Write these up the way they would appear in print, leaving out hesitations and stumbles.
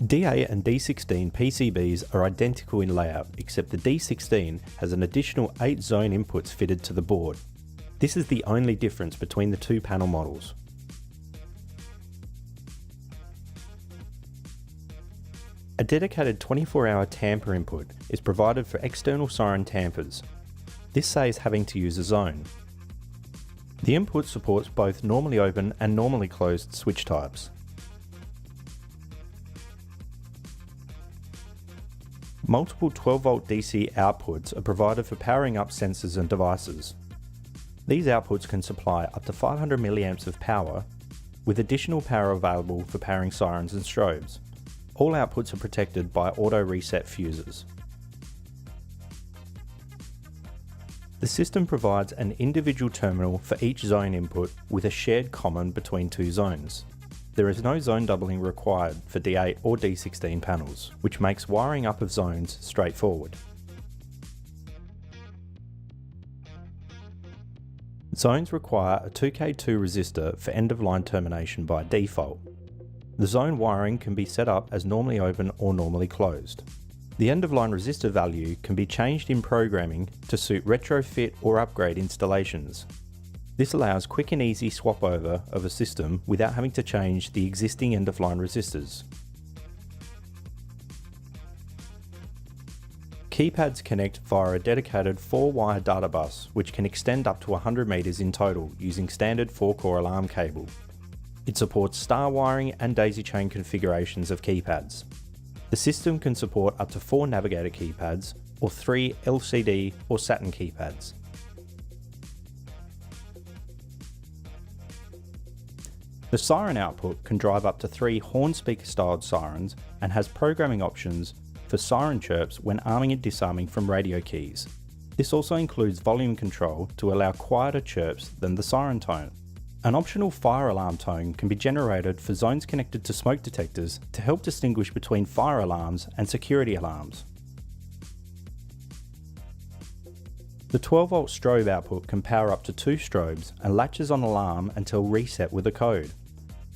D8 and D16 PCBs are identical in layout, except the D16 has an additional 8 zone inputs fitted to the board. This is the only difference between the two panel models. A dedicated 24-hour tamper input is provided for external siren tampers. This saves having to use a zone. The input supports both normally open and normally closed switch types. Multiple 12-volt DC outputs are provided for powering up sensors and devices. These outputs can supply up to 500 mA of power, with additional power available for powering sirens and strobes. All outputs are protected by auto reset fuses. The system provides an individual terminal for each zone input with a shared common between two zones. There is no zone doubling required for D8 or D16 panels, which makes wiring up of zones straightforward. Zones require a 2K2 resistor for end-of-line termination by default. The zone wiring can be set up as normally open or normally closed. The end-of-line resistor value can be changed in programming to suit retrofit or upgrade installations. This allows quick and easy swap over of a system without having to change the existing end-of-line resistors. Keypads connect via a dedicated 4-wire data bus, which can extend up to 100 meters in total using standard 4-core alarm cable. It supports star wiring and daisy chain configurations of keypads. The system can support up to 4 navigator keypads or 3 LCD or Saturn keypads. The siren output can drive up to 3 horn speaker styled sirens and has programming options for siren chirps when arming and disarming from radio keys. This also includes volume control to allow quieter chirps than the siren tone. An optional fire alarm tone can be generated for zones connected to smoke detectors to help distinguish between fire alarms and security alarms. The 12-volt strobe output can power up to 2 strobes and latches on alarm until reset with a code.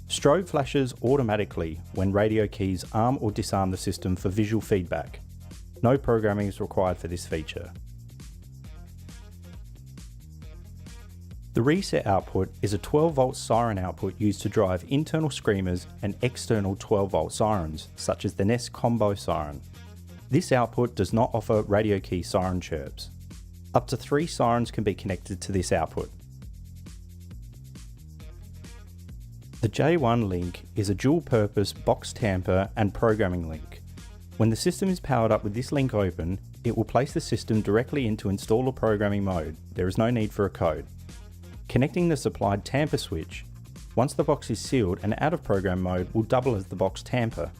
Strobe flashes automatically when radio keys arm or disarm the system for visual feedback. No programming is required for this feature. The reset output is a 12-volt siren output used to drive internal screamers and external 12-volt sirens, such as the Ness combo siren. This output does not offer radio key siren chirps. Up to 3 sirens can be connected to this output. The J1 link is a dual-purpose box tamper and programming link. When the system is powered up with this link open, it will place the system directly into installer programming mode. There is no need for a code. Connecting the supplied tamper switch, once the box is sealed and out of program mode, will double as the box tamper.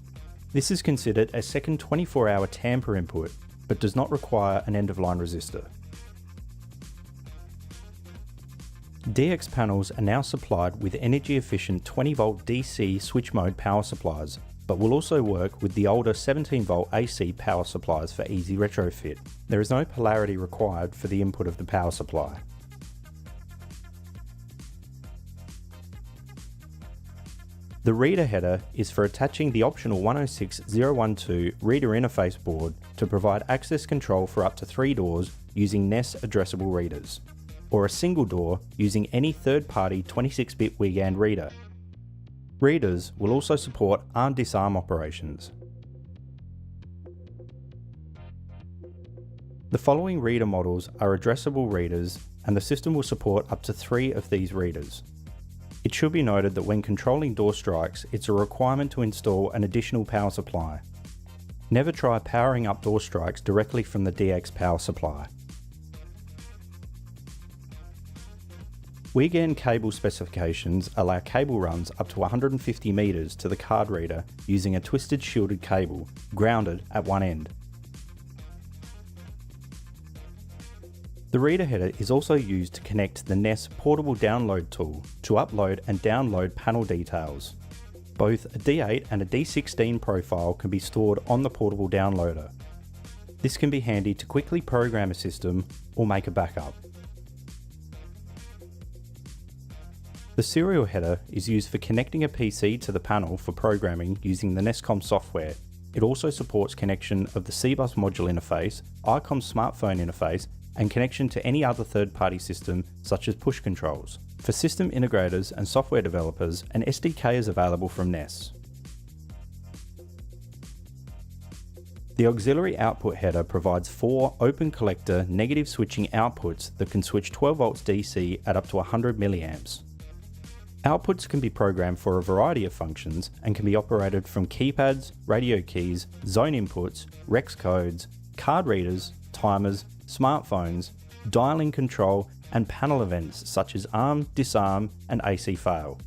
This is considered a second 24-hour tamper input, but does not require an end-of-line resistor. DX panels are now supplied with energy-efficient 20-volt DC switch mode power supplies, but will also work with the older 17-volt AC power supplies for easy retrofit. There is no polarity required for the input of the power supply. The reader header is for attaching the optional 106012 reader interface board to provide access control for up to 3 doors using Ness addressable readers, or a single door using any third-party 26-bit Wiegand reader. Readers will also support arm-disarm operations. The following reader models are addressable readers, and the system will support up to 3 of these readers. It should be noted that when controlling door strikes, it's a requirement to install an additional power supply. Never try powering up door strikes directly from the DX power supply. Wiegand cable specifications allow cable runs up to 150 meters to the card reader using a twisted shielded cable, grounded at one end. The reader header is also used to connect the Ness portable download tool to upload and download panel details. Both a D8 and a D16 profile can be stored on the portable downloader. This can be handy to quickly program a system or make a backup. The serial header is used for connecting a PC to the panel for programming using the Nesscom software. It also supports connection of the CBus module interface, ICOM smartphone interface, and connection to any other third-party system such as push controls. For system integrators and software developers, an SDK is available from Ness. The auxiliary output header provides 4 open collector negative switching outputs that can switch 12 volts DC at up to 100 milliamps. Outputs can be programmed for a variety of functions and can be operated from keypads, radio keys, zone inputs, Rex codes, card readers, timers, smartphones, dialing control, and panel events such as arm, disarm, and AC fail.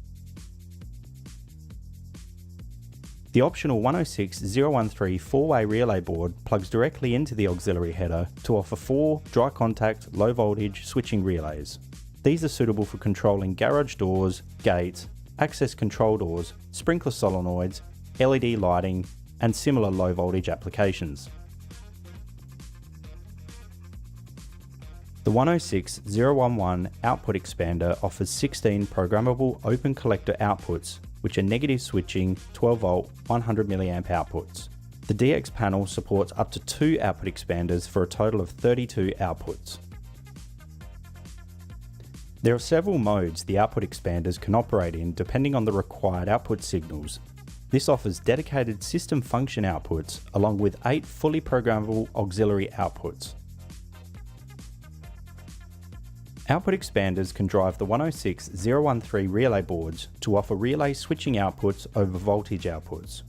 The optional 106013 4-way relay board plugs directly into the auxiliary header to offer 4 dry contact, low voltage switching relays. These are suitable for controlling garage doors, gates, access control doors, sprinkler solenoids, LED lighting, and similar low voltage applications. The 106011 output expander offers 16 programmable open collector outputs, which are negative switching 12 volt 100 milliamp outputs. The DX panel supports up to 2 output expanders for a total of 32 outputs. There are several modes the output expanders can operate in depending on the required output signals. This offers dedicated system function outputs along with 8 fully programmable auxiliary outputs. Output expanders can drive the 106013 relay boards to offer relay switching outputs over voltage outputs.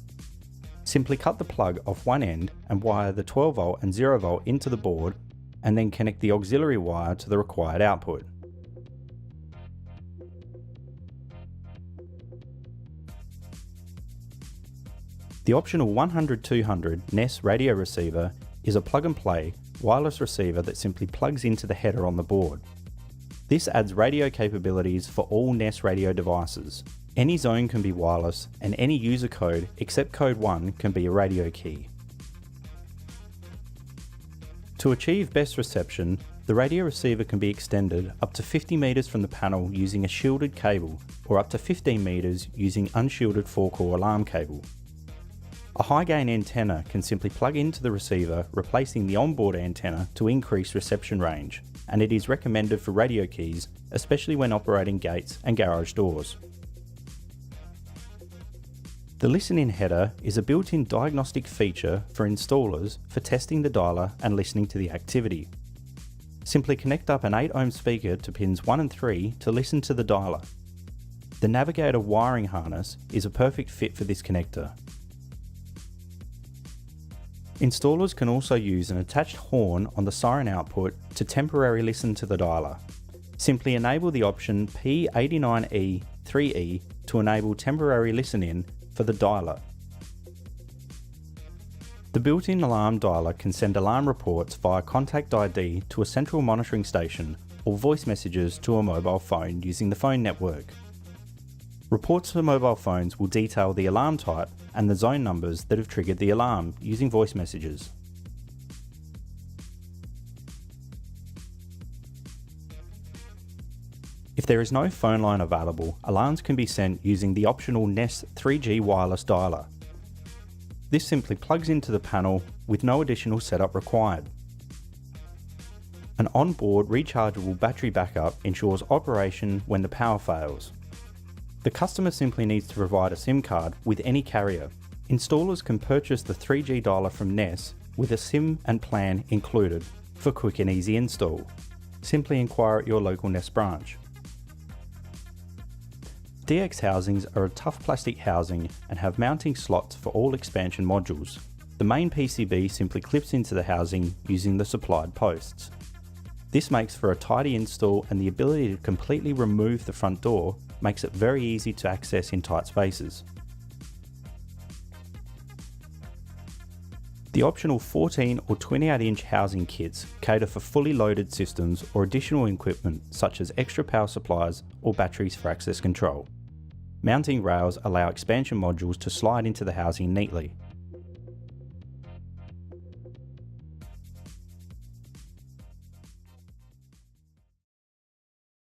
Simply cut the plug off one end and wire the 12 volt and 0 volt into the board, and then connect the auxiliary wire to the required output. The optional 100-200 Ness radio receiver is a plug-and-play wireless receiver that simply plugs into the header on the board. This adds radio capabilities for all Ness radio devices. Any zone can be wireless, and any user code except code 1 can be a radio key. To achieve best reception, the radio receiver can be extended up to 50 meters from the panel using a shielded cable, or up to 15 meters using unshielded 4-core alarm cable. A high-gain antenna can simply plug into the receiver, replacing the onboard antenna to increase reception range, and it is recommended for radio keys, especially when operating gates and garage doors. The listen-in header is a built-in diagnostic feature for installers for testing the dialer and listening to the activity. Simply connect up an 8 ohm speaker to pins 1 and 3 to listen to the dialer. The Navigator wiring harness is a perfect fit for this connector. Installers can also use an attached horn on the siren output to temporarily listen to the dialer. Simply enable the option P89E3E to enable temporary listen-in for the dialer. The built-in alarm dialer can send alarm reports via contact ID to a central monitoring station or voice messages to a mobile phone using the phone network. Reports for mobile phones will detail the alarm type and the zone numbers that have triggered the alarm using voice messages. If there is no phone line available, alarms can be sent using the optional Ness 3G wireless dialer. This simply plugs into the panel with no additional setup required. An onboard rechargeable battery backup ensures operation when the power fails. The customer simply needs to provide a SIM card with any carrier. Installers can purchase the 3G dialer from Ness with a SIM and plan included for quick and easy install. Simply inquire at your local Ness branch. Dx housings are a tough plastic housing and have mounting slots for all expansion modules. The main PCB simply clips into the housing using the supplied posts. This makes for a tidy install, and the ability to completely remove the front door makes it very easy to access in tight spaces. The optional 14 or 28-inch housing kits cater for fully loaded systems or additional equipment such as extra power supplies or batteries for access control. Mounting rails allow expansion modules to slide into the housing neatly.